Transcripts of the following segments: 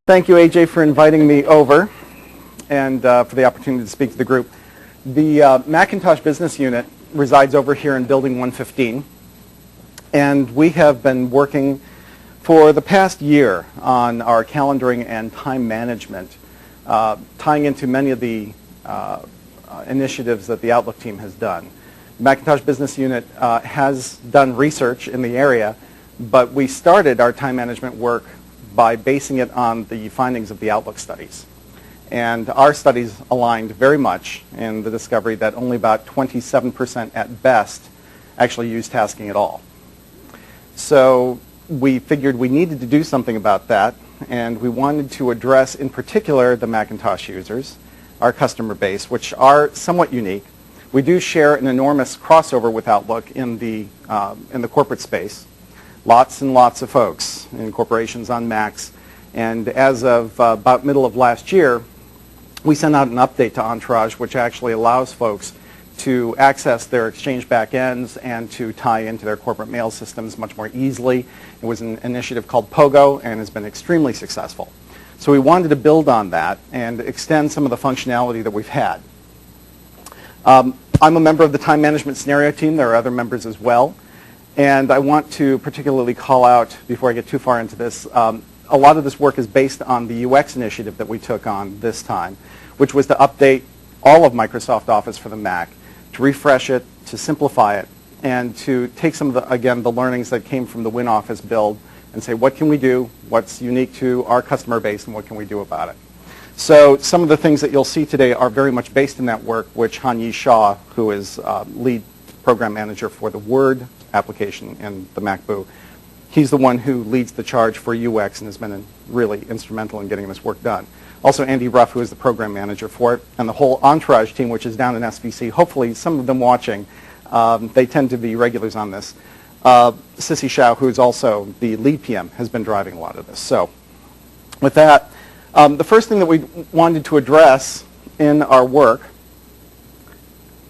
Thank you, AJ, for inviting me over and for the opportunity to speak to the group. The Macintosh business unit resides over here in Building 115, and we have been working for the past year on our calendaring and time management, tying into many of the initiatives that the Outlook team has done. The Macintosh business unit has done research in the area, but we started our time management work by basing it on the findings of the Outlook studies. And our studies aligned very much in the discovery that only about 27% at best actually use tasking at all. So we figured we needed to do something about that, and we wanted to address in particular the Macintosh users, our customer base, which are somewhat unique. We do share an enormous crossover with Outlook in the corporate space. Lots and lots of folks in corporations on Macs. And as of about middle of last year, we sent out an update to Entourage, which actually allows folks to access their Exchange backends and to tie into their corporate mail systems much more easily. It was an initiative called Pogo and has been extremely successful. So we wanted to build on that and extend some of the functionality that we've had. I'm a member of the time management scenario team. There are other members as well. And I want to particularly call out, before I get too far into this, a lot of this work is based on the UX initiative that we took on this time, which was to update all of Microsoft Office for the Mac, to refresh it, to simplify it, and to take some of the, again, the learnings that came from the WinOffice build and say, what can we do, what's unique to our customer base, and what can we do about it? So some of the things that you'll see today are very much based in that work, which Hanyi Shah, who is lead program manager for the Word application in the MacBoo, he's the one who leads the charge for UX and has been really instrumental in getting this work done. Also Andy Ruff, who is the program manager for it, and the whole Entourage team, which is down in SVC. Hopefully some of them watching, they tend to be regulars on this. Sissy Shao, who is also the lead PM, has been driving a lot of this. So with that, the first thing that we wanted to address in our work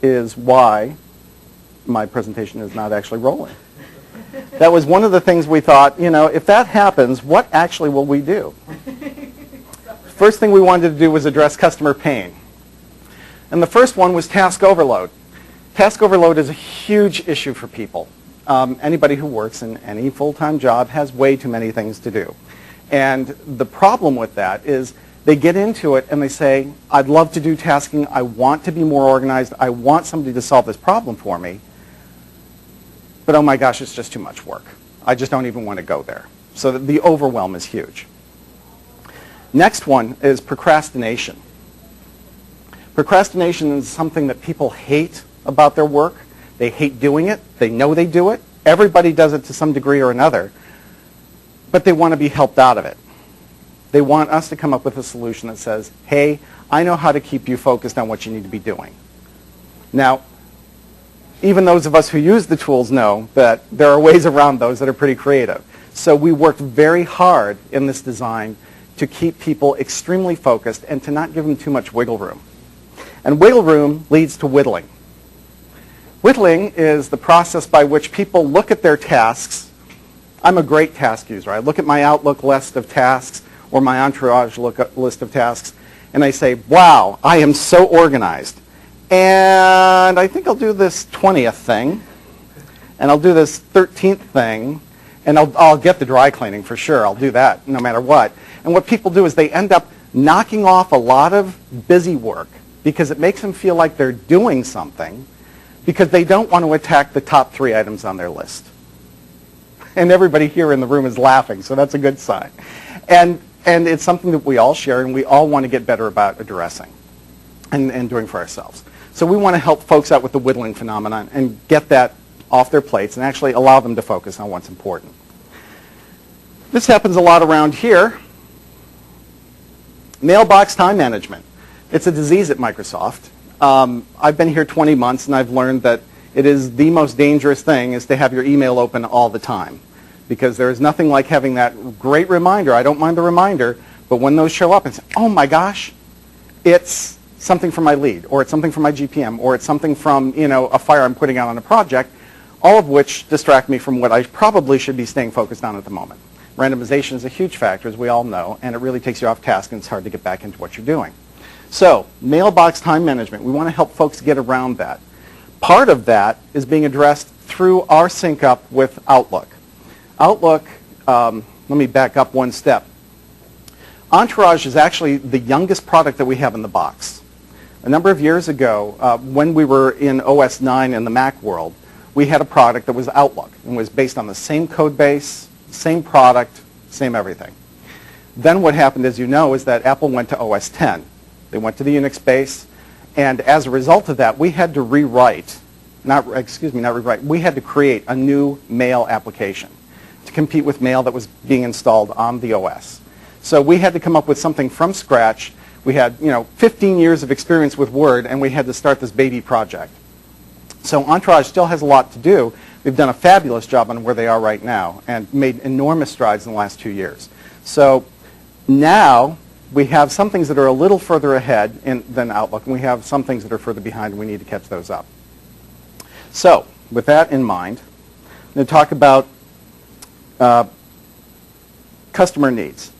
is why my presentation is not actually rolling. That was one of the things we thought, you know, if that happens, what actually will we do? First thing we wanted to do was address customer pain. And the first one was task overload. Task overload is a huge issue for people. Anybody who works in any full-time job has way too many things to do. And the problem with that is they get into it and they say, I'd love to do tasking, I want to be more organized, I want somebody to solve this problem for me, but oh my gosh, it's just too much work. I just don't even want to go there. So the overwhelm is huge. Next one is procrastination. Procrastination is something that people hate about their work. They hate doing it. They know they do it. Everybody does it to some degree or another, but they want to be helped out of it. They want us to come up with a solution that says, hey, I know how to keep you focused on what you need to be doing. Now, even those of us who use the tools know that there are ways around those that are pretty creative. So we worked very hard in this design to keep people extremely focused and to not give them too much wiggle room. And wiggle room leads to whittling. Whittling is the process by which people look at their tasks. I'm a great task user. I look at my Outlook list of tasks or my Entourage list of tasks, and I say, wow, I am so organized. And I think I'll do this 20th thing, and I'll do this 13th thing, and I'll get the dry cleaning for sure. I'll do that no matter what. And what people do is they end up knocking off a lot of busy work because it makes them feel like they're doing something because they don't want to attack the top 3 items on their list. And everybody here in the room is laughing, so that's a good sign. And it's something that we all share and we all want to get better about addressing and doing for ourselves. So we want to help folks out with the whittling phenomenon and get that off their plates and actually allow them to focus on what's important. This happens a lot around here. Mailbox time management. It's a disease at Microsoft. I've been here 20 months and I've learned that it is the most dangerous thing is to have your email open all the time, because there is nothing like having that great reminder. I don't mind the reminder, but when those show up and say, oh my gosh, it's something from my lead, or it's something from my GPM, or it's something from, you know, a fire I'm putting out on a project, all of which distract me from what I probably should be staying focused on at the moment. Randomization is a huge factor, as we all know, and it really takes you off task, and it's hard to get back into what you're doing. So, mailbox time management. We want to help folks get around that. Part of that is being addressed through our sync up with Outlook. Outlook, let me back up one step. Entourage is actually the youngest product that we have in the box. A number of years ago, when we were in OS 9 in the Mac world, we had a product that was Outlook and was based on the same code base, same product, same everything. Then what happened, as you know, is that Apple went to OS 10. They went to the Unix base, and as a result of that, we had to we had to create a new mail application to compete with mail that was being installed on the OS. So we had to come up with something from scratch. We had, 15 years of experience with Word, and we had to start this baby project. So Entourage still has a lot to do. They've done a fabulous job on where they are right now and made enormous strides in the last 2 years. So now we have some things that are a little further ahead than Outlook, and we have some things that are further behind, and we need to catch those up. So with that in mind, I'm going to talk about customer needs.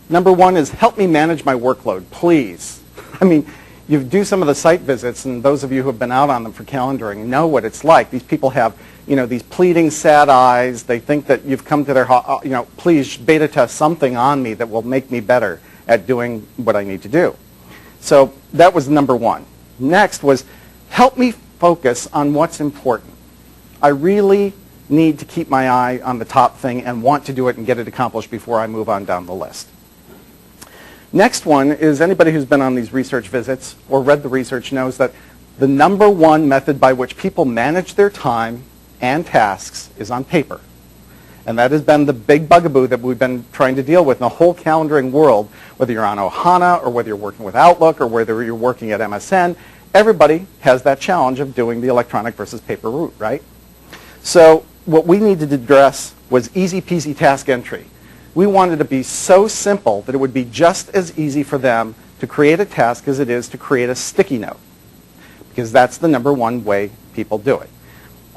Number one is help me manage my workload, please. I mean, you do some of the site visits, and those of you who have been out on them for calendaring know what it's like. These people have, these pleading, sad eyes. They think that you've come to their, please beta test something on me that will make me better at doing what I need to do. So that was number one. Next was help me focus on what's important. I really need to keep my eye on the top thing and want to do it and get it accomplished before I move on down the list. Next one is anybody who's been on these research visits or read the research knows that the number one method by which people manage their time and tasks is on paper. And that has been the big bugaboo that we've been trying to deal with in the whole calendaring world, whether you're on Ohana or whether you're working with Outlook or whether you're working at MSN. Everybody has that challenge of doing the electronic versus paper route, right? So what we needed to address was easy peasy task entry. We wanted it to be so simple that it would be just as easy for them to create a task as it is to create a sticky note, because that's the number one way people do it.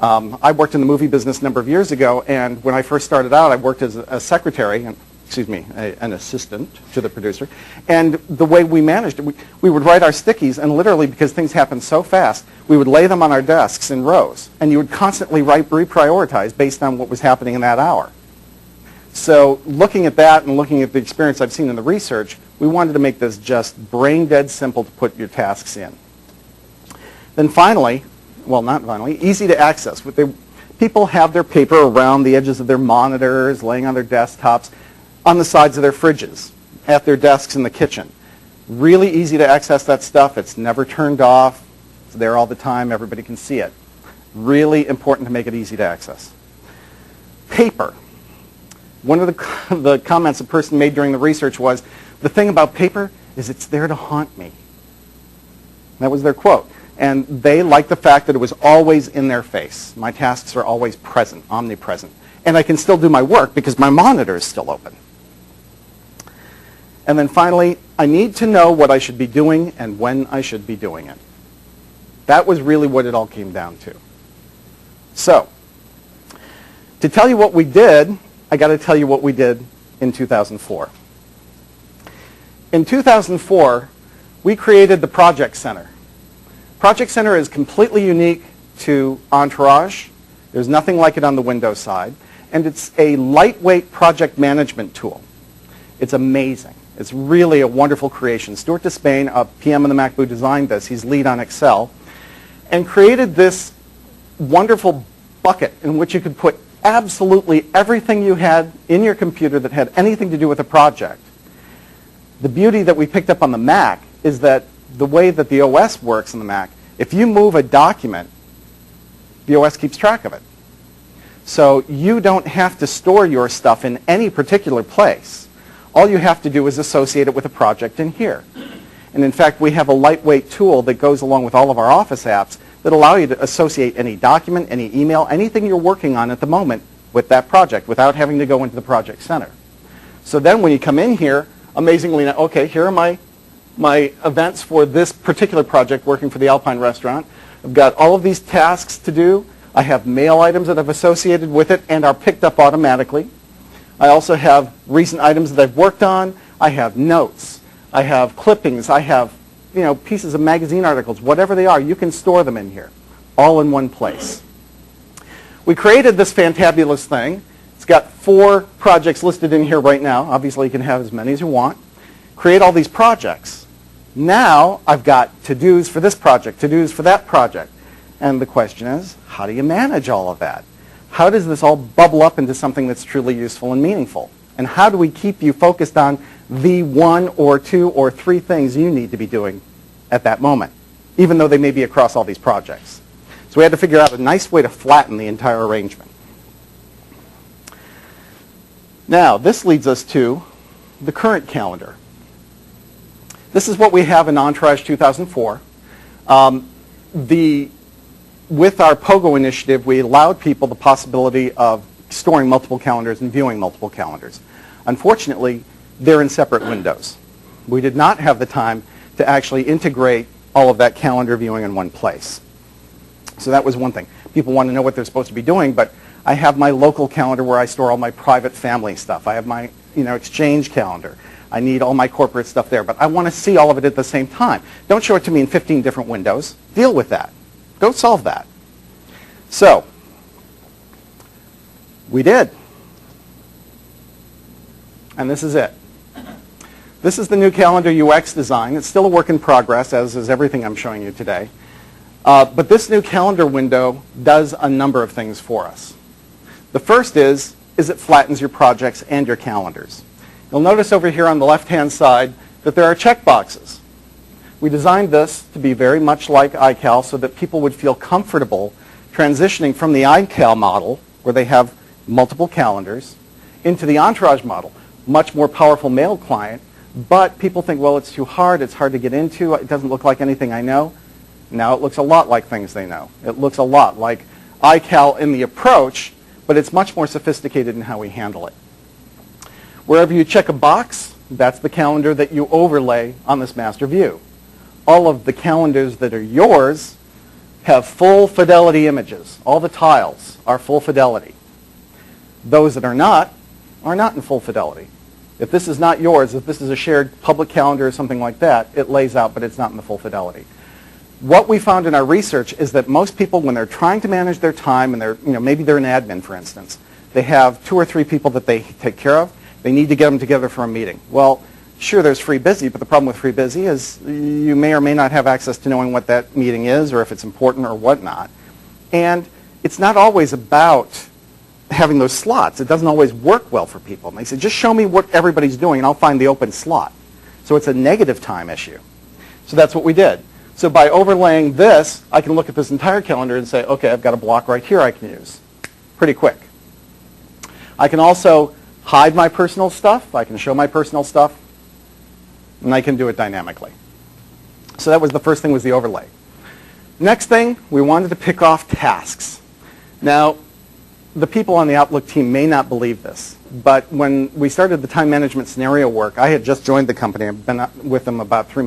I worked in the movie business a number of years ago, and when I first started out, I worked as a secretary, an assistant to the producer, and the way we managed it, we would write our stickies, and literally, because things happened so fast, we would lay them on our desks in rows, and you would constantly reprioritize based on what was happening in that hour. So looking at that and looking at the experience I've seen in the research, we wanted to make this just brain dead simple to put your tasks in. Then finally, well, not finally, easy to access. People have their paper around the edges of their monitors, laying on their desktops, on the sides of their fridges, at their desks in the kitchen. Really easy to access that stuff. It's never turned off. It's there all the time. Everybody can see it. Really important to make it easy to access. Paper. One of the comments a person made during the research was, the thing about paper is it's there to haunt me. That was their quote. And they liked the fact that it was always in their face. My tasks are always present, omnipresent. And I can still do my work because my monitor is still open. And then finally, I need to know what I should be doing and when I should be doing it. That was really what it all came down to. So, to tell you what we did, I got to tell you what we did in 2004. In 2004, we created the Project Center. Project Center is completely unique to Entourage. There's nothing like it on the Windows side. And it's a lightweight project management tool. It's amazing. It's really a wonderful creation. Stuart Despain, a PM in the MacBoo, designed this. He's lead on Excel. And created this wonderful bucket in which you could put absolutely everything you had in your computer that had anything to do with a project. The beauty that we picked up on the Mac is that the way that the OS works on the Mac, if you move a document, the OS keeps track of it. So you don't have to store your stuff in any particular place. All you have to do is associate it with a project in here. And in fact, we have a lightweight tool that goes along with all of our Office apps that allow you to associate any document, any email, anything you're working on at the moment with that project without having to go into the Project Center. So then when you come in here, amazingly, okay, here are my events for this particular project working for the Alpine restaurant. I've got all of these tasks to do. I have mail items that I've associated with it and are picked up automatically. I also have recent items that I've worked on. I have notes. I have clippings. I have pieces of magazine articles. Whatever they are, you can store them in here, all in one place. We created this fantabulous thing. It's got 4 projects listed in here right now. Obviously, you can have as many as you want. Create all these projects. Now, I've got to-dos for this project, to-dos for that project. And the question is, how do you manage all of that? How does this all bubble up into something that's truly useful and meaningful? And how do we keep you focused on the 1 or 2 or 3 things you need to be doing at that moment, even though they may be across all these projects? So we had to figure out a nice way to flatten the entire arrangement. Now, this leads us to the current calendar. This is what we have in Entourage 2004. With our POGO initiative, we allowed people the possibility of storing multiple calendars and viewing multiple calendars. Unfortunately, they're in separate windows. We did not have the time to actually integrate all of that calendar viewing in one place. So that was one thing. People want to know what they're supposed to be doing, but I have my local calendar where I store all my private family stuff. I have my exchange calendar. I need all my corporate stuff there, but I want to see all of it at the same time. Don't show it to me in 15 different windows. Deal with that. Go solve that. So, we did. And this is it. This is the new calendar UX design. It's still a work in progress, as is everything I'm showing you today. But this new calendar window does a number of things for us. The first is it flattens your projects and your calendars. You'll notice over here on the left-hand side that there are checkboxes. We designed this to be very much like iCal so that people would feel comfortable transitioning from the iCal model, where they have multiple calendars, into the Entourage model, much more powerful mail client, but people think, well, it's too hard, it's hard to get into, it doesn't look like anything I know. Now it looks a lot like things they know. It looks a lot like iCal in the approach, but it's much more sophisticated in how we handle it. Wherever you check a box, that's the calendar that you overlay on this master view. All of the calendars that are yours have full fidelity images. All the tiles are full fidelity. Those that are not in full fidelity. If this is not yours, if this is a shared public calendar or something like that, it lays out, but it's not in the full fidelity. What we found in our research is that most people, when they're trying to manage their time, and maybe they're an admin, for instance, they have 2 or 3 people that they take care of. They need to get them together for a meeting. Well, sure, there's free busy, but the problem with free busy is you may or may not have access to knowing what that meeting is or if it's important or whatnot. And it's not always about having those slots. It doesn't always work well for people. And they say, just show me what everybody's doing and I'll find the open slot. So it's a negative time issue. So that's what we did. So by overlaying this, I can look at this entire calendar and say, okay, I've got a block right here I can use. Pretty quick. I can also hide my personal stuff. I can show my personal stuff. And I can do it dynamically. So that was the first thing, was the overlay. Next thing, we wanted to pick off tasks. Now, the people on the Outlook team may not believe this, but when we started the time management scenario work, I had just joined the company. I've been with them about 3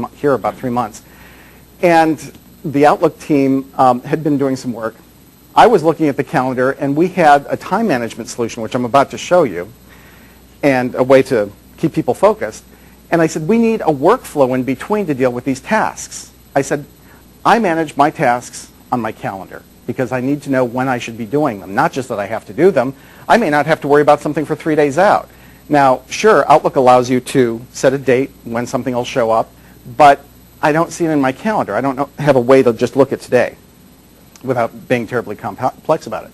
months. And the Outlook team had been doing some work. I was looking at the calendar, and we had a time management solution, which I'm about to show you, and a way to keep people focused. And I said, we need a workflow in between to deal with these tasks. I said, I manage my tasks on my calendar because I need to know when I should be doing them, not just that I have to do them. I may not have to worry about something for 3 days out. Now, sure, Outlook allows you to set a date when something will show up, but I don't see it in my calendar. I don't have a way to just look at today without being terribly complex about it.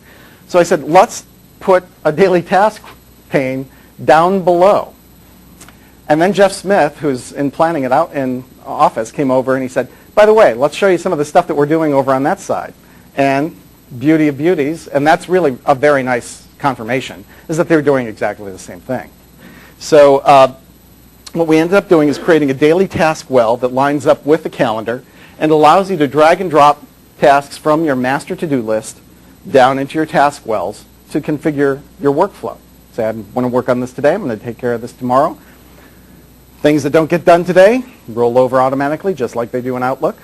So I said, let's put a daily task pane down below. And then Jeff Smith, who's in planning it out in office, came over and he said, by the way, let's show you some of the stuff that we're doing over on that side. And beauty of beauties, and that's really a very nice confirmation, is that they're doing exactly the same thing. So what we ended up doing is creating a daily task well that lines up with the calendar and allows you to drag and drop tasks from your master to-do list down into your task wells to configure your workflow. Say, I want to work on this today, I'm going to take care of this tomorrow. Things that don't get done today roll over automatically, just like they do in Outlook.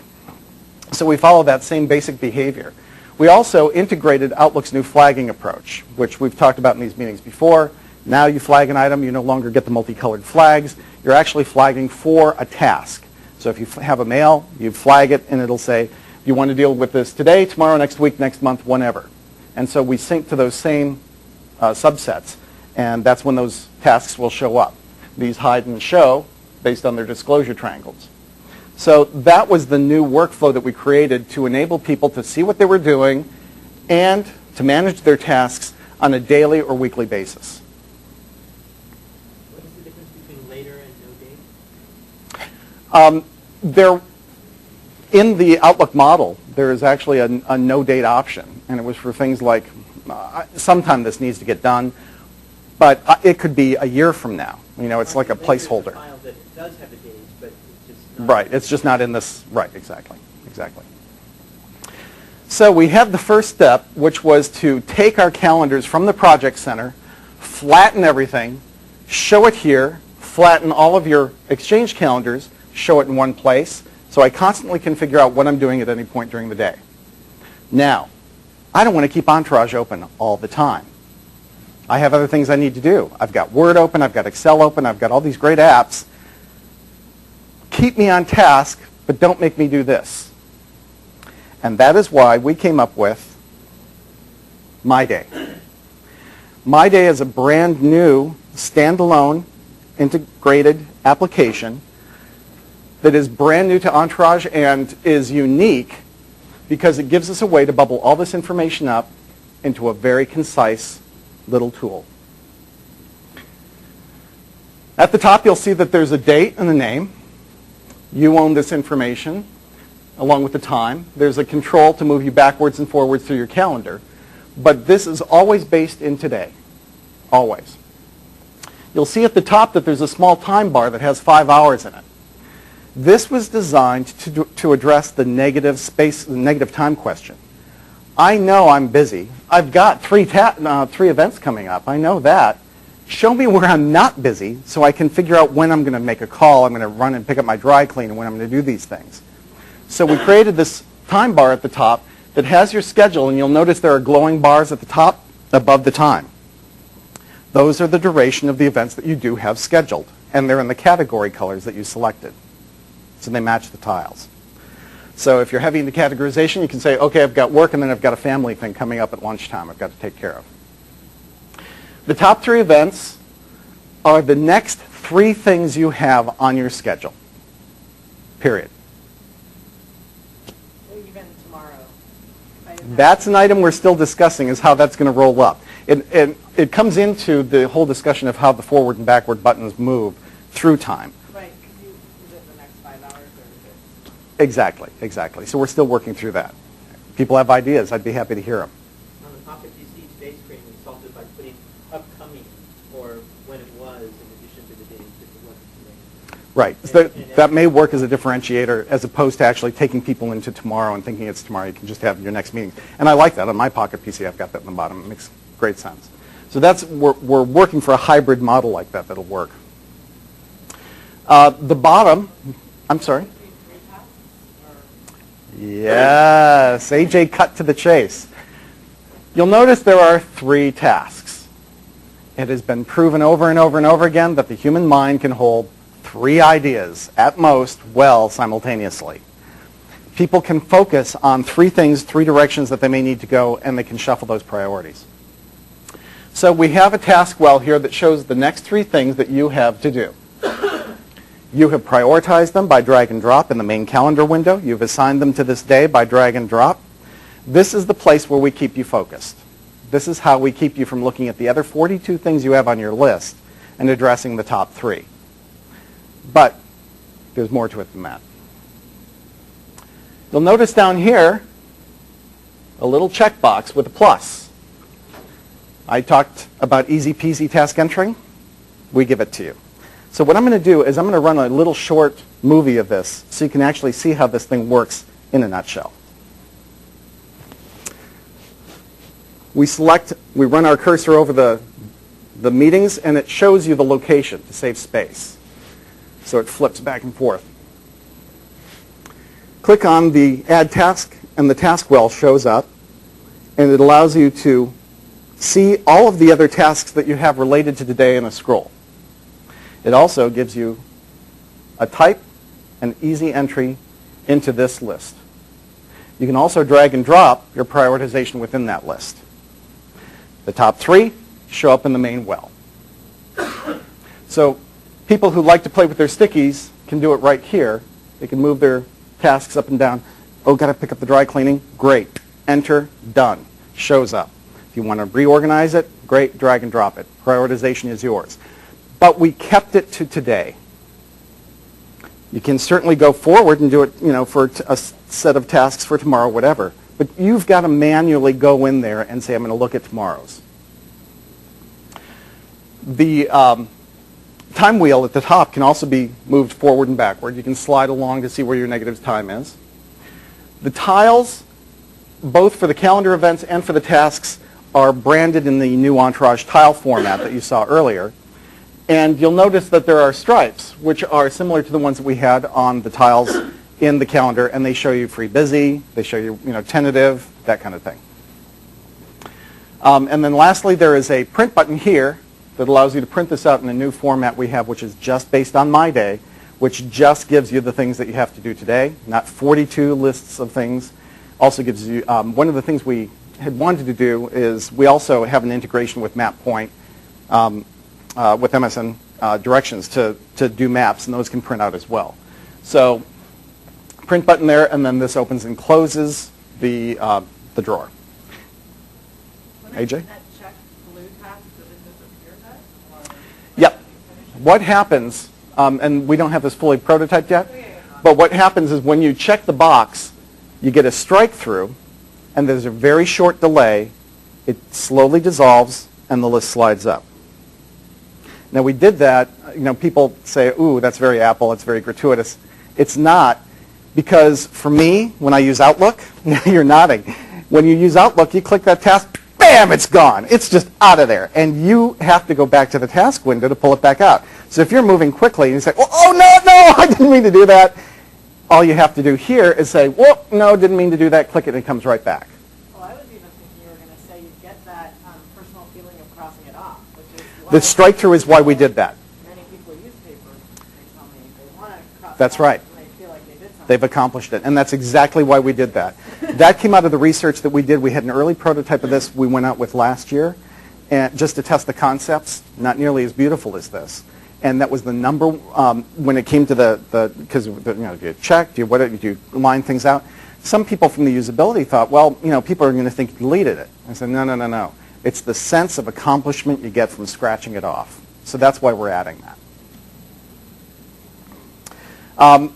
So we follow that same basic behavior. We also integrated Outlook's new flagging approach, which we've talked about in these meetings before. Now you flag an item, you no longer get the multicolored flags. You're actually flagging for a task. So if you have a mail, you flag it, and it'll say, you want to deal with this today, tomorrow, next week, next month, whenever. And so we sync to those same subsets, and that's when those tasks will show up. These hide and show based on their disclosure triangles. So that was the new workflow that we created to enable people to see what they were doing and to manage their tasks on a daily or weekly basis. What is the difference between later and no date? In the Outlook model, there is actually a no date option, and it was for things like, sometime this needs to get done, but it could be a year from now. You know, it's like a placeholder. File that does have a date, but it's just not. Right, it's just not in this. Right, exactly. So we had the first step, which was to take our calendars from the project center, flatten everything, show it here, flatten all of your Exchange calendars, show it in one place, so I constantly can figure out what I'm doing at any point during the day. Now, I don't want to keep Entourage open all the time. I have other things I need to do. I've got Word open, I've got Excel open, I've got all these great apps. Keep me on task, but don't make me do this. And that is why we came up with My Day. My Day is a brand new, standalone, integrated application that is brand new to Entourage and is unique because it gives us a way to bubble all this information up into a very concise little tool. At the top, you'll see that there's a date and a name. You own this information along with the time. There's a control to move you backwards and forwards through your calendar. But this is always based in today. Always. You'll see at the top that there's a small time bar that has 5 hours in it. This was designed to address the negative time question. I know I'm busy. I've got three events coming up. I know that. Show me where I'm not busy so I can figure out when I'm going to make a call, I'm going to run and pick up my dry clean, and when I'm going to do these things. So we created this time bar at the top that has your schedule, and you'll notice there are glowing bars at the top above the time. Those are the duration of the events that you do have scheduled, and they're in the category colors that you selected. So they match the tiles. So if you're heavy into categorization, you can say, okay, I've got work, and then I've got a family thing coming up at lunchtime I've got to take care of. The top 3 events are the next 3 things you have on your schedule, period. Even tomorrow. That's an item we're still discussing, is how that's going to roll up. It comes into the whole discussion of how the forward and backward buttons move through time. Right, because is it the next 5 hours or is it? Exactly. So we're still working through that. People have ideas. I'd be happy to hear them. On the Pocket PC today's screen, we solved it by putting upcoming or when it was in addition to the date if it wasn't today. Right. So that may work as a differentiator as opposed to actually taking people into tomorrow and thinking it's tomorrow. You can just have your next meeting. And I like that. On my Pocket PC, I've got that in the bottom. It makes great sense. So we're working for a hybrid model like that that'll work. The bottom, I'm sorry. Yes, AJ cut to the chase. You'll notice there are 3 tasks. It has been proven over and over and over again that the human mind can hold 3 ideas, at most, well simultaneously. People can focus on 3 things, 3 directions that they may need to go, and they can shuffle those priorities. So we have a task well here that shows the next 3 things that you have to do. You have prioritized them by drag and drop in the main calendar window. You've assigned them to this day by drag and drop. This is the place where we keep you focused. This is how we keep you from looking at the other 42 things you have on your list and addressing the top 3. But there's more to it than that. You'll notice down here a little checkbox with a plus. I talked about easy peasy task entering. We give it to you. So what I'm going to do is I'm going to run a little short movie of this so you can actually see how this thing works in a nutshell. We run our cursor over the meetings, and it shows you the location to save space. So it flips back and forth. Click on the Add Task, and the task well shows up, and it allows you to see all of the other tasks that you have related to today in a scroll. It also gives you a type and easy entry into this list. You can also drag and drop your prioritization within that list. The top 3 show up in the main well. So people who like to play with their stickies can do it right here. They can move their tasks up and down. Oh, got to pick up the dry cleaning? Great. Enter, done. Shows up. If you want to reorganize it, great, drag and drop it. Prioritization is yours. But we kept it to today. You can certainly go forward and do it, for a set of tasks for tomorrow, whatever. But you've got to manually go in there and say, I'm going to look at tomorrow's. The time wheel at the top can also be moved forward and backward. You can slide along to see where your negative time is. The tiles, both for the calendar events and for the tasks, are branded in the new Entourage tile format that you saw earlier. And you'll notice that there are stripes, which are similar to the ones that we had on the tiles in the calendar, and they show you free busy, they show you, tentative, that kind of thing. And then lastly, there is a print button here that allows you to print this out in a new format we have, which is just based on my day, which just gives you the things that you have to do today, not 42 lists of things. Also gives you, one of the things we had wanted to do is we also have an integration with MapPoint, with MSN directions to do maps, and those can print out as well. So print button there, and then this opens and closes the drawer. AJ? That check blue task, does it disappear then? Yep. What happens, and we don't have this fully prototyped yet, but what happens is when you check the box, you get a strike through, and there's a very short delay. It slowly dissolves, and the list slides up. Now, we did that. People say, ooh, that's very Apple. It's very gratuitous. It's not, because for me, when I use Outlook, you're nodding. When you use Outlook, you click that task, bam, it's gone. It's just out of there. And you have to go back to the task window to pull it back out. So if you're moving quickly and you say, oh, no, I didn't mean to do that, all you have to do here is say, whoop, no, didn't mean to do that, click it, and it comes right back. Well, I was even thinking you were going to say you get that personal feeling of crossing it off, which is The strike through is why we did that. many people use paper. They tell me they want to cross That's it off right. and they feel like they did something. They've accomplished it, and that's exactly why we did that. That came out of the research that we did. We had an early prototype of this we went out with last year, and just to test the concepts, not nearly as beautiful as this. And that was the number, when it came to because do you check, do you line things out? Some people from the usability thought, well, people are going to think you deleted it. I said, no. It's the sense of accomplishment you get from scratching it off. So that's why we're adding that.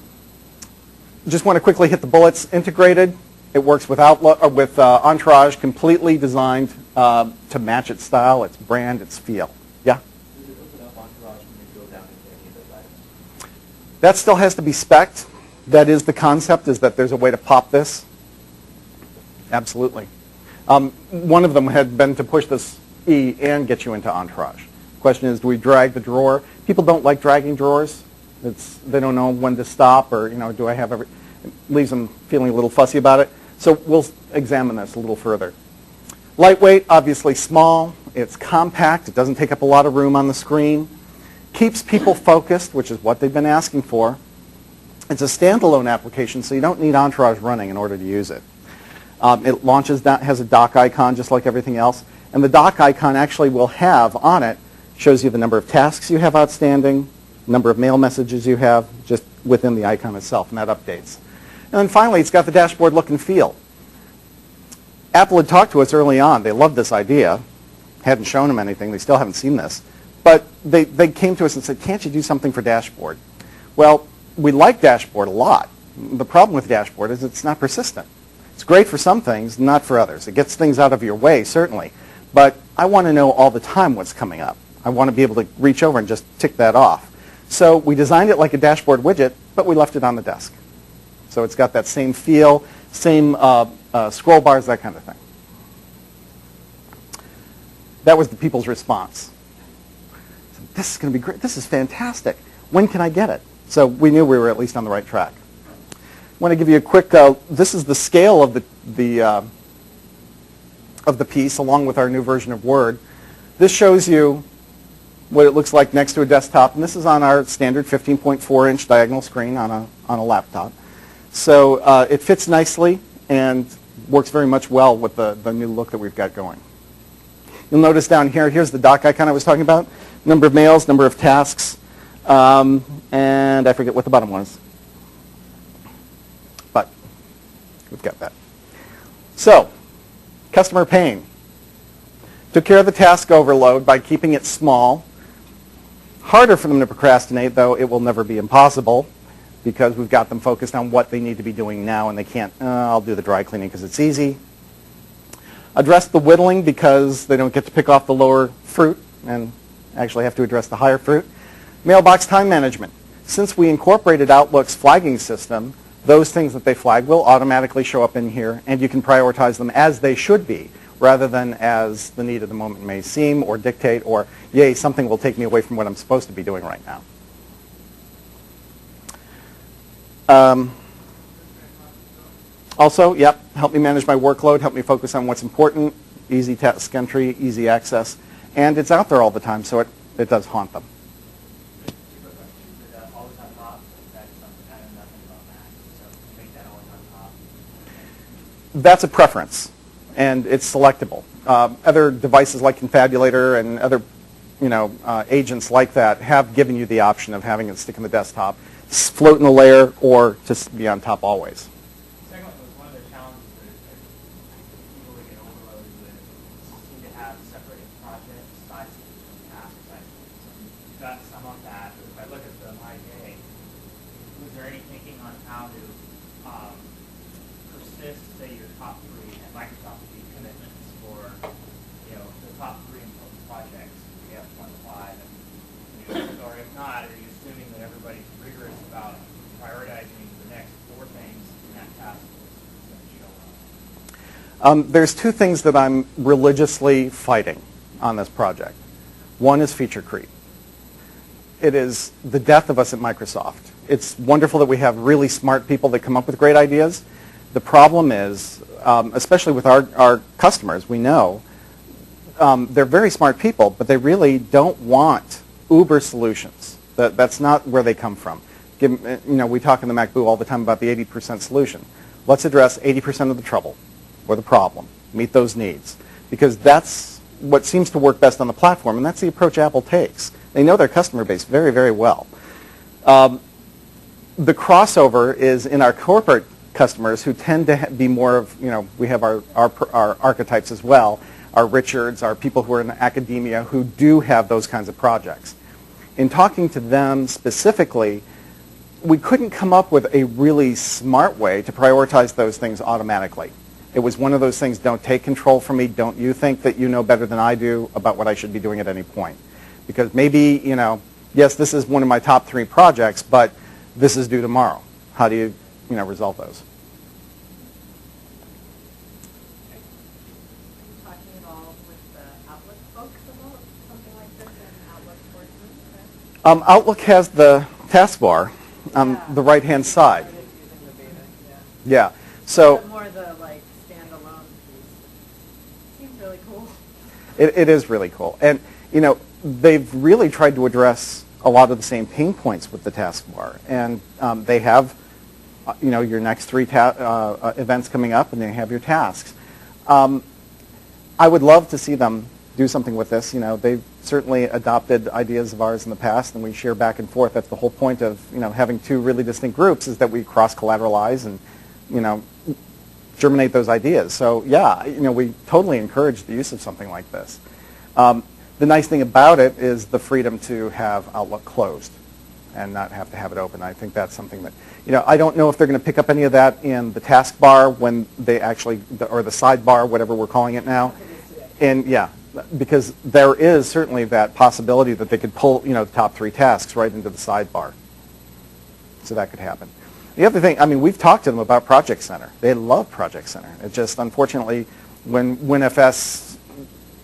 Just want to quickly hit the bullets. Integrated. It works with Outlook or with Entourage, completely designed to match its style, its brand, its feel. Yeah? Does it open up Entourage when you go down into any of those items? That still has to be spec'd. That is the concept, is that there's a way to pop this. Absolutely. One of them had been to push this E and get you into Entourage. The question is, do we drag the drawer? People don't like dragging drawers. They don't know when to stop, or do I have it leaves them feeling a little fussy about it. So we'll examine this a little further. Lightweight, obviously small. It's compact. It doesn't take up a lot of room on the screen. Keeps people focused, which is what they've been asking for. It's a standalone application, so you don't need Entourage running in order to use it. It launches, has a dock icon just like everything else. And the dock icon actually will have on it, shows you the number of tasks you have outstanding, number of mail messages you have just within the icon itself, and that updates. And then finally, it's got the dashboard look and feel. Apple had talked to us early on. They loved this idea. Hadn't shown them anything. They still haven't seen this. But they came to us and said, can't you do something for Dashboard? Well, we like Dashboard a lot. The problem with Dashboard is it's not persistent. It's great for some things, not for others. It gets things out of your way, certainly. But I want to know all the time what's coming up. I want to be able to reach over and just tick that off. So we designed it like a dashboard widget, but we left it on the desk. So it's got that same feel, same scroll bars, that kind of thing. That was the people's response. So, this is going to be great. This is fantastic. When can I get it? So we knew we were at least on the right track. I want to give you a quick, this is the scale of of the piece, along with our new version of Word. This shows you what it looks like next to a desktop, and this is on our standard 15.4-inch diagonal screen on a laptop. So it fits nicely and works very much well with the new look that we've got going. You'll notice down here, here's the dock icon I was talking about, number of mails, number of tasks, and I forget what the bottom one is. But we've got that. So, customer pain. Took care of the task overload by keeping it small. Harder for them to procrastinate, though it will never be impossible because we've got them focused on what they need to be doing now and they can't, I'll do the dry cleaning because it's easy. Address the whittling because they don't get to pick off the lower fruit and actually have to address the higher fruit. Mailbox time management. Since we incorporated Outlook's flagging system, those things that they flag will automatically show up in here and you can prioritize them as they should be rather than as the need of the moment may seem or dictate or, yay, something will take me away from what I'm supposed to be doing right now. Also, yep, help me manage my workload, help me focus on what's important, easy task entry, easy access, and it's out there all the time, so it does haunt them. That's a preference, and it's selectable. Other devices like Confabulator and other agents like that have given you the option of having it stick in the desktop, float in the layer, or to be on top always. One of the challenges that people that get overloaded with seem to have separated project sizes and task sizes. You've got some on that. If I look at the My Day, was there any thinking on how to persist, say, your top 3 at Microsoft commitments for the top 3 important projects? We have 1 to 5, or if not, are you assuming that everybody's rigorous about prioritizing the next 4 things in that task list that show up? There's 2 things that I'm religiously fighting on this project. One is feature creep. It is the death of us at Microsoft. It's wonderful that we have really smart people that come up with great ideas. The problem is, especially with our customers, we know they're very smart people, but they really don't want uber solutions. That's not where they come from. We talk in the MacBoo all the time about the 80% solution. Let's address 80% of the trouble or the problem. Meet those needs. Because that's what seems to work best on the platform, and that's the approach Apple takes. They know their customer base very, very well. The crossover is in our corporate customers who tend to be more of, we have our archetypes as well, our Richards, our people who are in academia who do have those kinds of projects. In talking to them specifically, we couldn't come up with a really smart way to prioritize those things automatically. It was one of those things, don't take control from me, don't you think that you know better than I do about what I should be doing at any point. Because maybe, yes, this is one of my top 3 projects, but this is due tomorrow. How do you, resolve those? Talking at all with the Outlook folks about something like this and Outlook towards them? Outlook has the taskbar on the right-hand side. Started using the beta, Yeah. So but more the standalone piece. Seems really cool. it is really cool. And, they've really tried to address a lot of the same pain points with the taskbar. And they have, your next 3 events coming up, and they have your tasks. I would love to see them do something with this. They've certainly adopted ideas of ours in the past, and we share back and forth. That's the whole point of, having 2 really distinct groups is that we cross-collateralize and, germinate those ideas. So, yeah, we totally encourage the use of something like this. The nice thing about it is the freedom to have Outlook closed and not have to have it open. I think that's something that, I don't know if they're going to pick up any of that in the taskbar when they actually, or the sidebar, whatever we're calling it now. And yeah, because there is certainly that possibility that they could pull, the top 3 tasks right into the sidebar. So that could happen. The other thing, we've talked to them about Project Center. They love Project Center. It just, unfortunately, when WinFS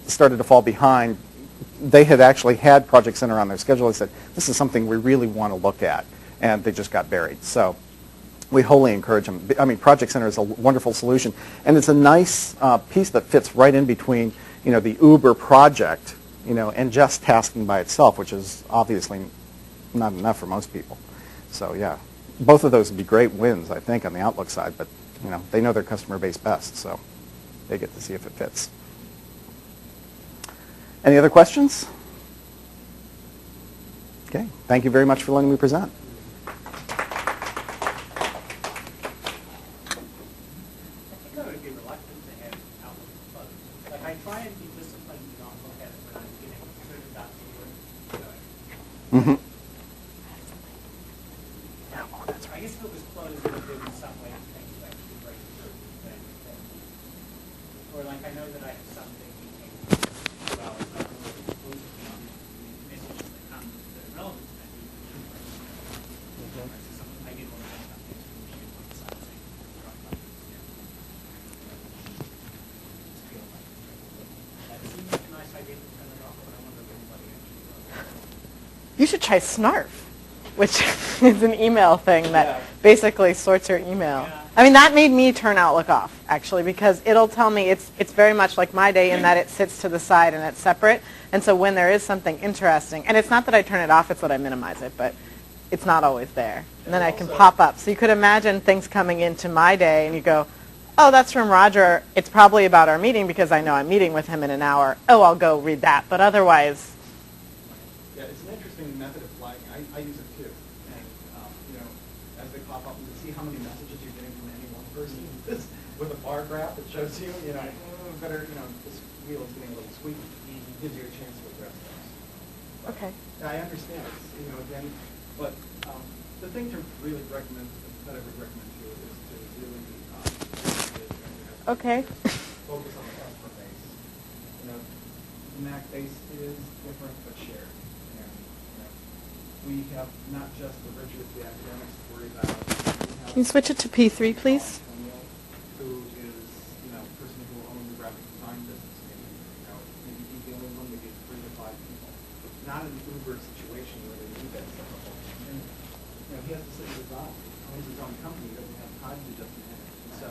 started to fall behind, they had actually had Project Center on their schedule. They said, this is something we really want to look at. And they just got buried. So we wholly encourage them. I mean, Project Center is a wonderful solution, and it's a nice piece that fits right in between, the Uber project, and just tasking by itself, which is obviously not enough for most people. So yeah, both of those would be great wins, I think, on the Outlook side, but they know their customer base best, so they get to see if it fits. Any other questions? Okay, thank you very much for letting me present. I think I would be reluctant to have Outlook closed. Like, I try and be disciplined and not look at it when I'm getting certain documents. Mm-hmm. I guess if it was closed, it would in some way things that actually break through. Or like I know that I have some big meetings as well, so I'm really exclusively on the messages that come that are relevant to that meeting. I get one of those updates from the machine on the side saying, drop documents, That seems like a nice idea to turn it off, but I wonder if anybody actually does. You should try Snarf, which is an email thing that basically sorts your email. Yeah. I mean, that made me turn Outlook off, actually, because it'll tell me it's very much like my day in that it sits to the side and it's separate. And so when there is something interesting, and it's not that I turn it off, it's that I minimize it, but it's not always there. And then I can pop up. So you could imagine things coming into my day, and you go, oh, that's from Roger. It's probably about our meeting because I know I'm meeting with him in an hour. Oh, I'll go read that. But otherwise... Yeah, it's an interesting method of flagging. I use it too. And, as they pop up, you can see how many messages you're getting from any one person. With a bar graph that shows you, better, this wheel is getting a little squeaky. Gives you a chance to address those. Okay. I understand. Again, but the thing to really recommend, that I would recommend to you is to really Okay. focus on the customer base. The Mac base is different but shared. And we have not just the Richard, the academics to worry about. Can you switch it to P3, please? Who is, a person who owns the graphic design business, maybe be the only one to get 3 to 5 people. Not an Uber situation where they need that stuff. And, he has to sit in his office. He owns his own company. He doesn't have time to just manage. And so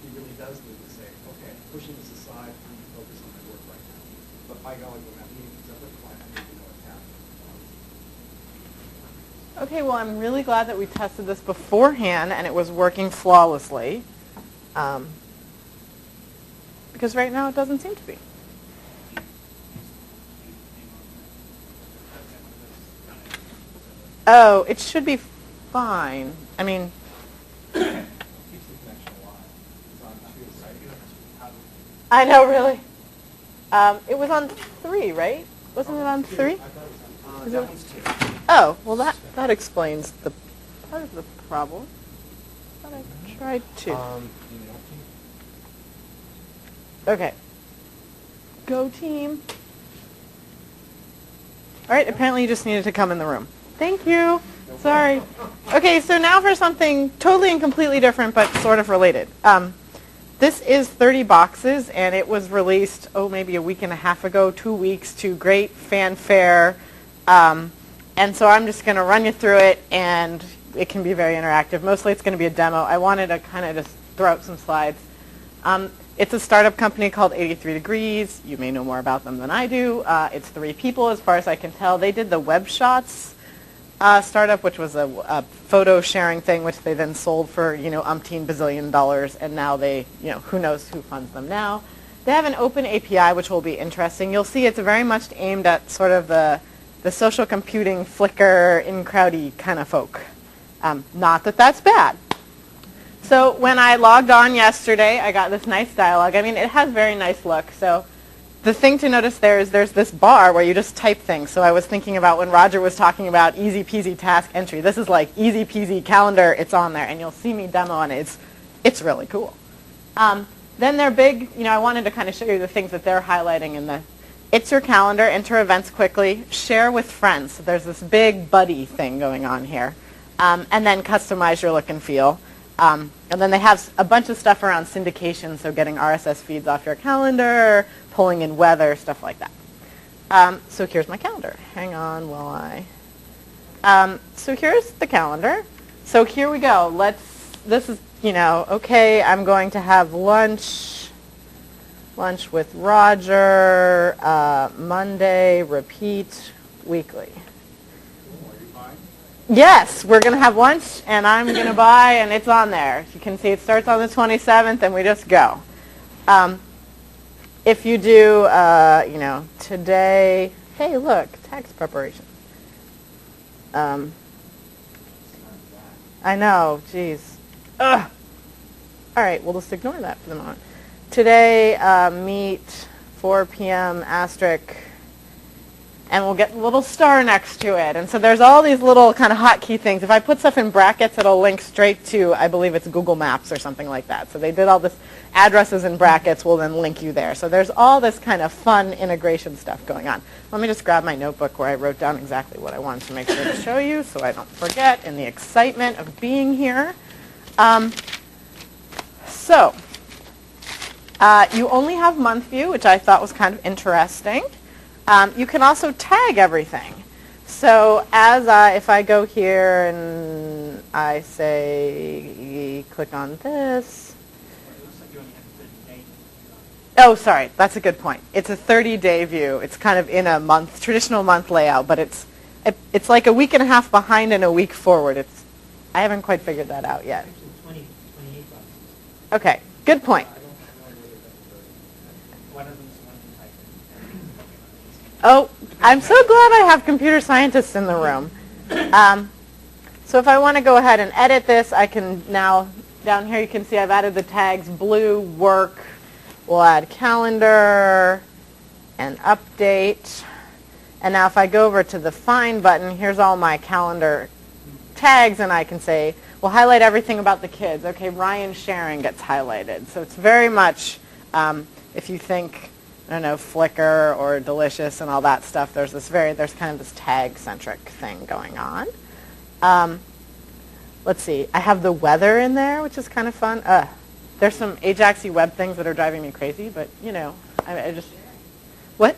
he really does need to say, okay, pushing this aside, I'm going to focus on my work right now. But by golly, when that meeting comes up with a client, I need to know what's happening. Okay, well, I'm really glad that we tested this beforehand and it was working flawlessly. Because right now it doesn't seem to be. Oh, it should be fine. I mean... Keeps the connection alive. It's on 2. I know, really. It was on 3, right? Wasn't it on 3? I thought it was on That one's 2. Oh, well, that explains the part of the problem. I thought I tried to. Okay. Go team. All right, apparently you just needed to come in the room. Thank you. Sorry. Okay, so now for something totally and completely different but sort of related. This is 30 boxes, and it was released, maybe a week and a half ago, 2 weeks, to great fanfare. And so I'm just going to run you through it, and it can be very interactive. Mostly it's going to be a demo. I wanted to kind of just throw out some slides. It's a startup company called 83 Degrees. You may know more about them than I do. It's 3 people as far as I can tell. They did the Web Shots startup, which was a photo sharing thing, which they then sold for, umpteen bazillion dollars, and now they, who knows who funds them now. They have an open API, which will be interesting. You'll see it's very much aimed at sort of the social computing, Flickr, in-crowdy kind of folk. Not that that's bad. So when I logged on yesterday, I got this nice dialogue. I mean, it has very nice look. So the thing to notice there is there's this bar where you just type things. So I was thinking about when Roger was talking about easy peasy task entry. This is like easy peasy calendar. It's on there, and you'll see me demo, and it's really cool. Then they're big. I wanted to kind of show you the things that they're highlighting in the. It's your calendar. Enter events quickly. Share with friends. So there's this big buddy thing going on here, and then customize your look and feel. And then they have a bunch of stuff around syndication, so getting RSS feeds off your calendar, pulling in weather, stuff like that. So here's my calendar. Hang on while I... so here's the calendar. So here we go. Let's this is, you know, okay, I'm going to have lunch with Roger, Monday, repeat weekly. Yes, we're going to have lunch, and I'm going to buy, and it's on there. You can see it starts on the 27th, and we just go. If you do, you know, today, hey, look, tax preparation. I know, geez. Ugh. All right, we'll just ignore that for the moment. Today, meet 4 p.m. asterisk, and we'll get a little star next to it. And so there's all these little kind of hotkey things. If I put stuff in brackets, it'll link straight to, I believe it's Google Maps or something like that. So they did all this, addresses in brackets will then link you there. So there's all this kind of fun integration stuff going on. Let me just grab my notebook where I wrote down exactly what I wanted to make sure to show you so I don't forget in the excitement of being here. You only have month view, which I thought was kind of interesting. You can also tag everything. So if I go here and I say, click on this. It looks like you only have 30 days. Oh, sorry, that's a good point. It's a 30-day view. It's kind of in a month, traditional month layout, but it's like a week and a half behind and a week forward. I haven't quite figured that out yet. Actually, 28 bucks. Okay, good point. One of them is one you type in. Oh, I'm so glad I have computer scientists in the room. So if I want to go ahead and edit this, I can now, down here you can see I've added the tags blue, work, we'll add calendar, and update. And now if I go over to the find button, here's all my calendar tags, and I can say, we'll highlight everything about the kids. Okay, Ryan sharing gets highlighted. So it's very much, if you think, I don't know, Flickr or Delicious and all that stuff, there's kind of this tag-centric thing going on. Let's see, I have the weather in there, which is kind of fun. There's some Ajaxy web things that are driving me crazy, but, you know, I just, what?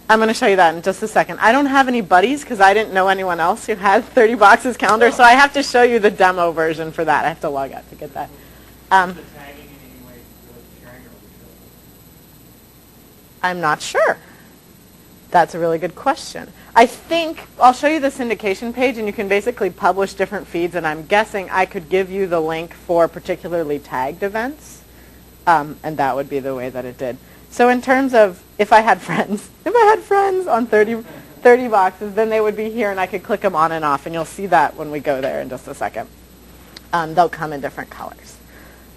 I'm going to show you that in just a second. I don't have any buddies because I didn't know anyone else who had 30 boxes calendar, so I have to show you the demo version for that. I have to log out to get that. The tagging in any way really sharing or I'm not sure. That's a really good question. I think I'll show you the syndication page, and you can basically publish different feeds, and I'm guessing I could give you the link for particularly tagged events, and that would be the way that it did. So in terms of if I had friends on 30 boxes, then they would be here, and I could click them on and off, and you'll see that when we go there in just a second. They'll come in different colors.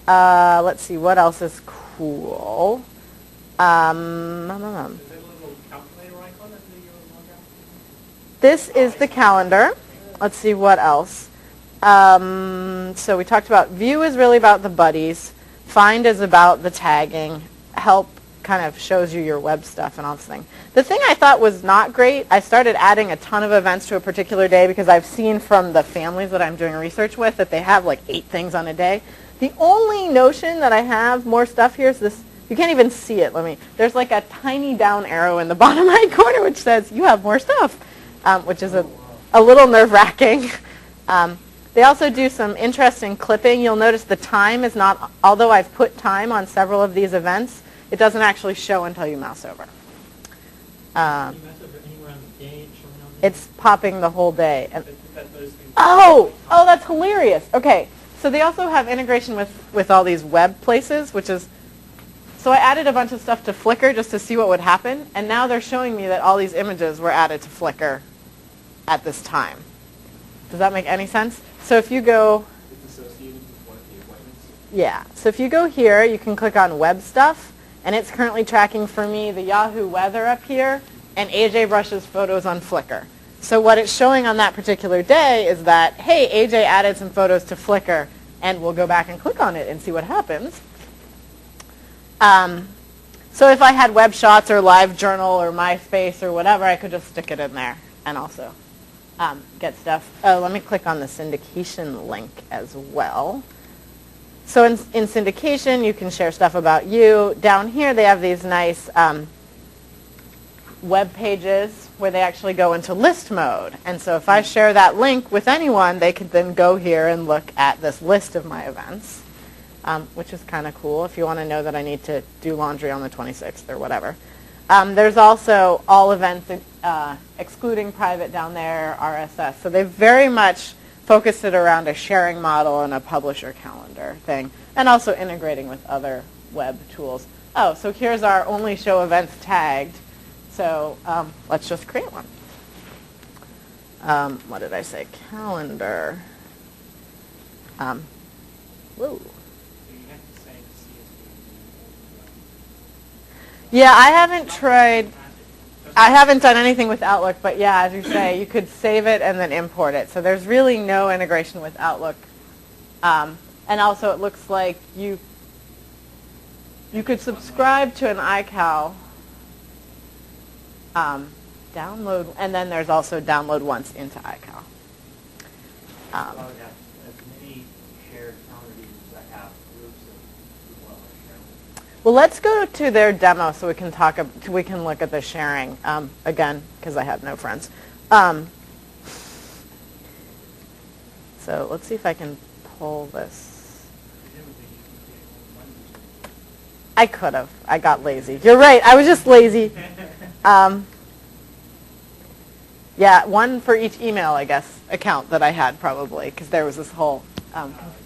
Let's see, what else is cool? Is there a little calculator icon that you log out? This is the calendar. Let's see what else. So we talked about view is really about the buddies. Find is about the tagging. Help kind of shows you your web stuff and all this thing. The thing I thought was not great, I started adding a ton of events to a particular day because I've seen from the families that I'm doing research with that they have like 8 things on a day. The only notion that I have more stuff here is this. You can't even see it. There's like a tiny down arrow in the bottom right corner which says you have more stuff, which is a little nerve-wracking. They also do some interesting clipping. You'll notice the time is not, although I've put time on several of these events, it doesn't actually show until you mouse over. Can you mess over anywhere on the day and showing on the It's popping the whole day. And, those things. oh, that's hilarious. Okay, so they also have integration with all these web places, which is, so I added a bunch of stuff to Flickr just to see what would happen, and now they're showing me that all these images were added to Flickr at this time. Does that make any sense? So if you go, It's associated with one of the appointments. yeah, so if you go here, you can click on web stuff, and it's currently tracking for me the Yahoo weather up here and AJ Brush's photos on Flickr. So what it's showing on that particular day is that, hey, AJ added some photos to Flickr, and we'll go back and click on it and see what happens. So if I had web shots or LiveJournal or MySpace or whatever, I could just stick it in there and also get stuff. Oh, let me click on the syndication link as well. So in syndication, you can share stuff about you. Down here, they have these nice web pages where they actually go into list mode. And so if I share that link with anyone, they could then go here and look at this list of my events, which is kind of cool if you want to know that I need to do laundry on the 26th or whatever. There's also all events excluding private down there, RSS. So they've very much focused it around a sharing model and a publisher calendar thing, and also integrating with other web tools. Oh, so here's our only show events tagged. So let's just create one. What did I say? Calendar. Whoa. Yeah, I haven't tried. I haven't done anything with Outlook, but yeah, as you say, you could save it and then import it. So there's really no integration with Outlook. And also it looks like you could subscribe to an iCal, download, and then there's also download once into iCal. As many shared calendar users that have groups of people that want to share with. Well, let's go to their demo so we can we can look at the sharing again, because I have no friends. So let's see if I can pull this. I could have. I got lazy. You're right. I was just lazy. Yeah, one for each email, I guess, account that I had probably, because there was this whole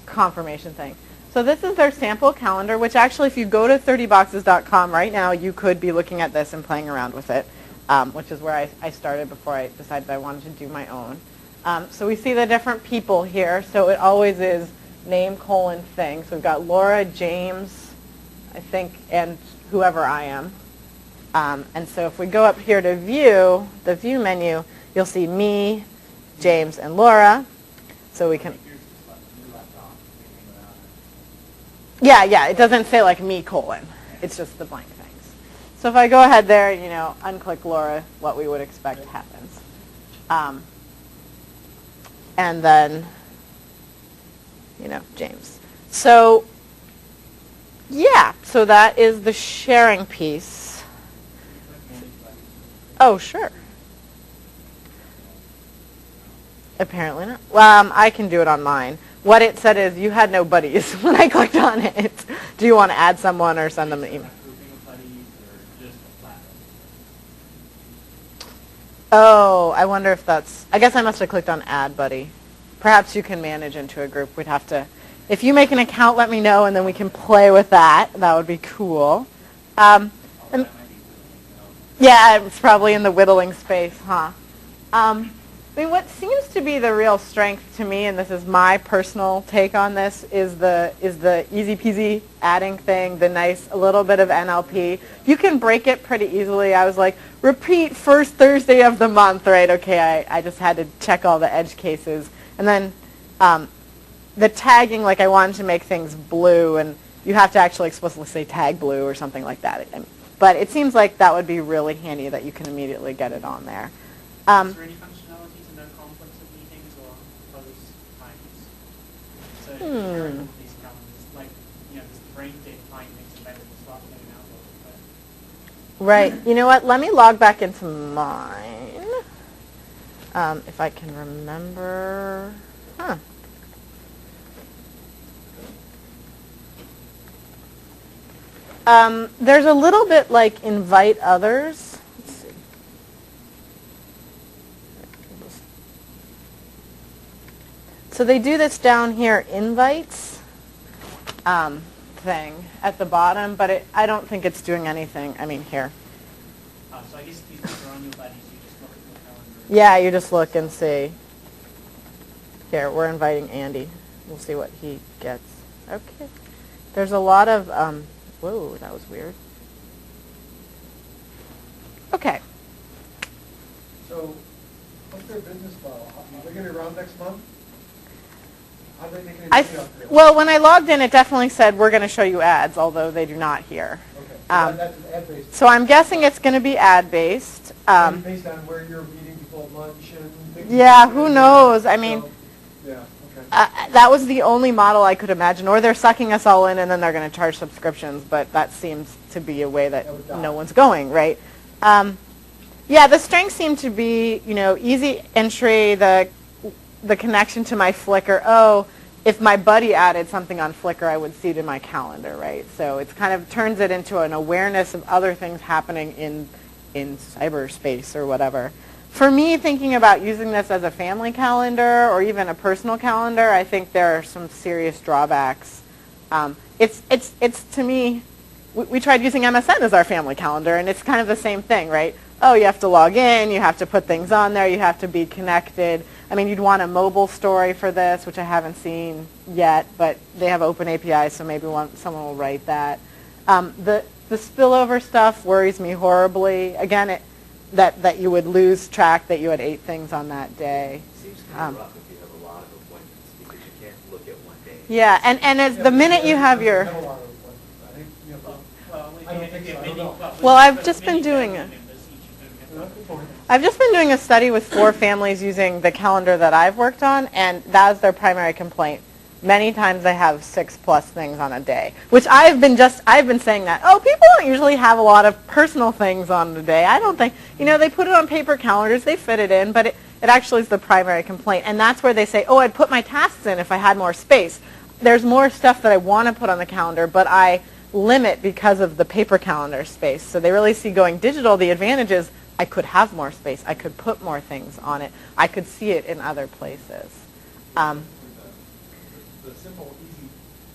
confirmation thing. So this is their sample calendar, which actually, if you go to 30boxes.com right now, you could be looking at this and playing around with it, which is where I started before I decided I wanted to do my own. So we see the different people here. So it always is name, thing. So we've got Laura, James, I think, and whoever I am. And so if we go up here to view, the view menu, you'll see me, James, and Laura. So we can... Yeah, it doesn't say like me, It's just the blank things. So if I go ahead there, unclick Laura, what we would expect happens. And then, James. So, yeah, so that is the sharing piece. Oh, sure. Apparently not. Well, I can do it on mine. What it said is you had no buddies when I clicked on it. Do you want to add someone or send them an email? Oh, I wonder if that's... I guess I must have clicked on Add Buddy. Perhaps you can manage into a group. We'd have to... If you make an account, let me know, and then we can play with that. That would be cool. Yeah, it's probably in the whittling space, huh? What seems to be the real strength to me, and this is my personal take on this, is the easy peasy adding thing, the nice a little bit of NLP. You can break it pretty easily. I was like, repeat first Thursday of the month, right? Okay, I just had to check all the edge cases. And then the tagging, like I wanted to make things blue, and you have to actually explicitly say tag blue or something like that. But it seems like that would be really handy that you can immediately get it on there. Is there any functionality to no conflicts of meetings or close times? So sharing all these calendars, like, this brain dead client makes it better to start getting out of it. Right. You know what? Let me log back into mine. If I can remember. Huh. There's a little bit like invite others. Let's see. So they do this down here, invites thing at the bottom, but I don't think it's doing anything. I mean, here. So I guess if these are on your buddies, you just look at the calendar. Yeah, you just look and see. Here, we're inviting Andy. We'll see what he gets. Okay. There's a lot of... whoa, that was weird. Okay. So, what's their business model? Are they going to be around next month? How do they make any money off of it? Well, when I logged in, it definitely said we're going to show you ads, although they do not here. Okay, so that's an ad-based. So I'm guessing it's going to be ad-based. And based on where you're meeting people at lunch and things Yeah, like that. who knows? I mean, So, yeah, okay. that was the only model I could imagine. Or they're sucking us all in and then they're going to charge subscriptions, but that seems to be a way that That would die. no one's going, right? Yeah, Yeah, the strengths seem to be, easy entry, the connection to my Flickr. Oh, if my buddy added something on Flickr, I would see it in my calendar, right? So it's kind of turns it into an awareness of other things happening in cyberspace or whatever. For me, thinking about using this as a family calendar or even a personal calendar, I think there are some serious drawbacks. It's to me, we tried using MSN as our family calendar, and it's kind of the same thing, right? Oh, you have to log in, you have to put things on there, you have to be connected. I mean, you'd want a mobile story for this, which I haven't seen yet, but they have open APIs, so maybe someone will write that. The spillover stuff worries me horribly. Again, that you would lose track that you had 8 things on that day. Seems kind of rough if you have a lot of appointments because you can't look at one day. Yeah, and as the minute you have your... Well, I've just been doing it. I've just been doing a study with 4 families using the calendar that I've worked on, and that's their primary complaint. Many times they have 6+ things on a day, which I've been saying that. Oh, people don't usually have a lot of personal things on the day. I don't think, they put it on paper calendars, they fit it in, but it actually is the primary complaint. And that's where they say, oh, I'd put my tasks in if I had more space. There's more stuff that I want to put on the calendar, but I limit because of the paper calendar space. So they really see going digital, the advantage is I could have more space. I could put more things on it. I could see it in other places. The simple, easy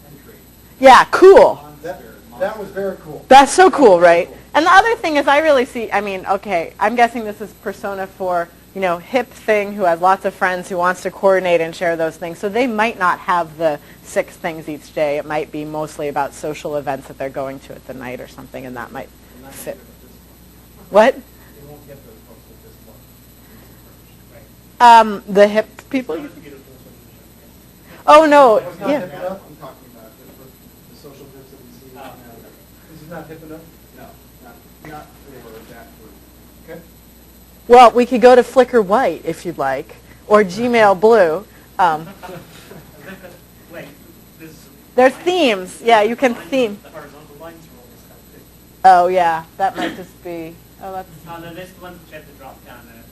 entry. Yeah, cool. That was very cool. That's so cool, right? And the other thing is I really see, okay, I'm guessing this is persona for, hip thing who has lots of friends who wants to coordinate and share those things. So they might not have the 6 things each day. It might be mostly about social events that they're going to at the night or something, and that might fit. What? The hip people? Oh, no. That was not Yeah. hip enough? I'm talking about the social groups that we see. This is not hip enough? No, not for that group. Okay. Well, we could go to Flickr White if you'd like, or Gmail Blue. Wait, this There's themes. Yeah, you can theme. the horizontal lines are all this stuff too. Oh, yeah. That might just be... Oh, that's... Oh, no, there's the ones which have the drop down there.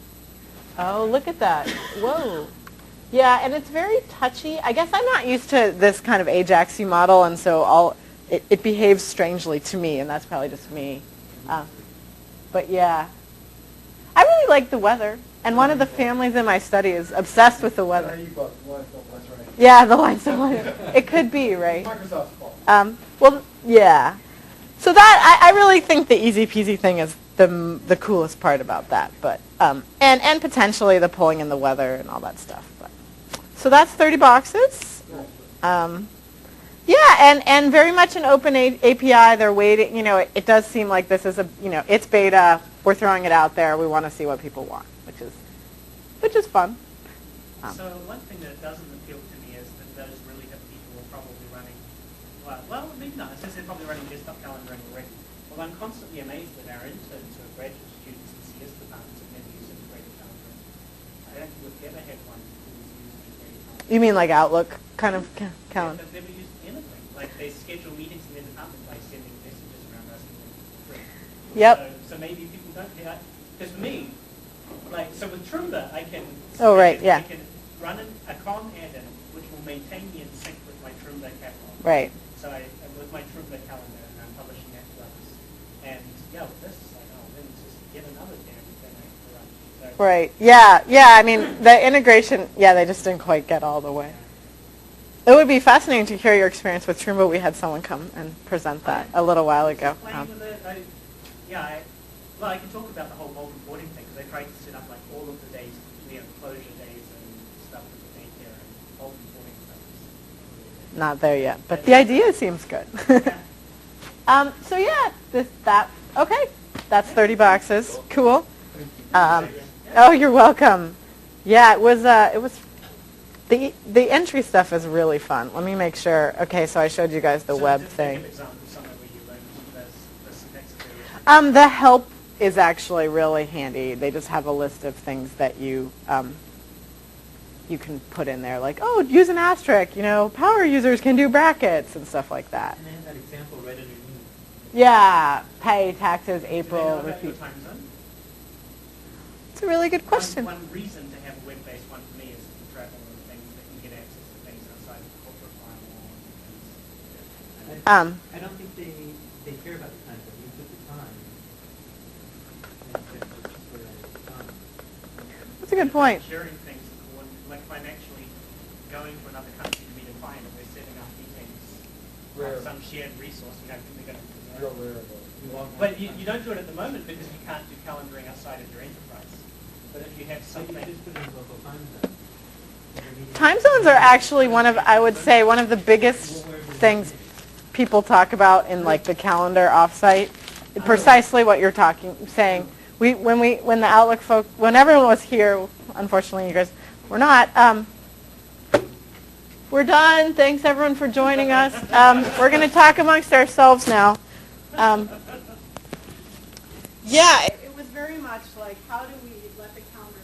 Oh, look at that. Whoa. Yeah, and it's very touchy. I guess I'm not used to this kind of Ajaxy model, and so it behaves strangely to me, and that's probably just me. But yeah. I really like the weather, and one of the families in my study is obsessed with the weather. Yeah, the lines don't line up. It could be, right? Microsoft's fault. Well, yeah. So that, I really think the easy peasy thing is the coolest part about that, but and potentially the pulling in the weather and all that stuff. But so that's 30 boxes. Yeah, and very much an open API. They're waiting. It does seem like this is it's beta. We're throwing it out there. We want to see what people want, which is fun. So one thing that doesn't appeal to me is that those really hip people are probably running, well, maybe not. It says they're probably running desktop calendaring already. Well, I'm constantly amazed that our interns or graduate students in CS departments have never used integrated calendaring. I don't think we've ever had one who's used integrated calendaring. You mean like Outlook kind of calendar? They've never used anything. Like they schedule meetings in their department by sending messages around asking them for free. Yep. So maybe people don't. Because for me, so with Trumba, I can. Oh, right, yeah. I can run a com add-in which will maintain me in sync with my Trumba catalog. Right. So with my Trumba calendar, and I'm publishing that to others. And yeah, with this, it's like, oh, then it's just yet another damn thing I have to run. So, Right. Yeah. I mean, the integration. Yeah, they just didn't quite get all the way. It would be fascinating to hear your experience with Trumba. We had someone come and present that a little while ago. Playing with it, I can talk about the whole multi-boarding thing because I tried to set up like all of the days, closure days and stuff with the daycare and multi-boarding stuff. Not there yet, but the idea seems good. So yeah, okay. That's 30 boxes. Cool. Oh, you're welcome. Yeah, it was the entry stuff is really fun. Let me make sure. Okay, so I showed you guys the web thing. The help is actually really handy. They just have a list of things that you can put in there, like, oh, use an asterisk. Power users can do brackets and stuff like that. And then that example right underneath. Yeah, pay taxes, April, Do they know about repeat. your time zone? It's a really good question. One reason to have a web-based one for me is to track all of the things that can get access to things outside of the corporate firewall. I don't think they care about the time, but you put the time. And that's just where it's time. That's a good point. Sharing things, like if I'm actually going to another country to meet a client and we're setting up meetings, Rare. some shared resource, we're going to Real rare, though. But you don't do it at the moment because you can't do calendaring outside of your enterprise. But if you have So you something, just put in local time zone. Time zones are actually one of, I would say, one of the biggest things people talk about in like the calendar offsite. Precisely what you're saying. When the Outlook folk, when everyone was here, unfortunately you guys were not. We're done. Thanks everyone for joining us. We're going to talk amongst ourselves now. Yeah, it was very much like, how do we let the calendar